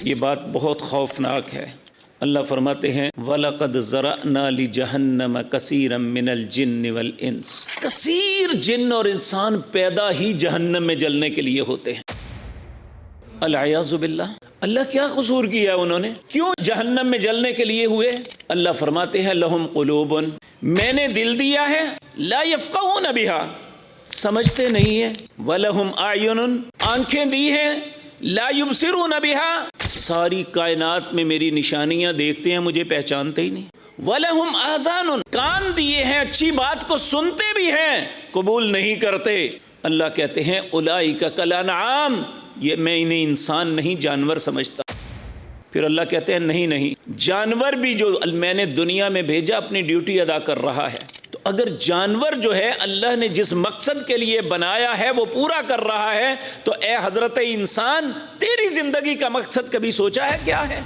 یہ بات بہت خوفناک ہے۔ اللہ فرماتے ہیں وَلَقَدْ ذَرَأْنَا لِجَهَنَّمَ كَثِيرًا مِّنَ الْجِنِّ وَالْإِنسِ، کثیر جن اور انسان پیدا ہی جہنم میں جلنے کے لیے ہوتے ہیں۔ العیاذ باللہ، اللہ کیا قصور کیا انہوں نے؟ کیوں جہنم میں جلنے کے لیے ہوئے؟ اللہ فرماتے ہیں لہم قلوب، میں نے دل دیا ہے، لا یفقہون بہا، سمجھتے نہیں ہیں، وَلَهُمْ أَعْيُنٌ، آنکھیں دی ہیں، لا یبصرون بہا، ساری کائنات میں میری نشانیاں دیکھتے ہیں، مجھے پہچانتے ہی نہیں، وَلَهُمْ آذان، کان دیے ہیں، اچھی بات کو سنتے بھی ہیں، قبول نہیں کرتے۔ اللہ کہتے ہیں اولئک کالانعام، یہ میں انہیں انسان نہیں جانور سمجھتا۔ پھر اللہ کہتے ہیں نہیں، جانور بھی جو میں نے دنیا میں بھیجا اپنی ڈیوٹی ادا کر رہا ہے۔ تو اگر جانور جو ہے اللہ نے جس مقصد کے لیے بنایا ہے وہ پورا کر رہا ہے، تو اے حضرت انسان، تیری زندگی کا مقصد کبھی سوچا ہے کیا ہے؟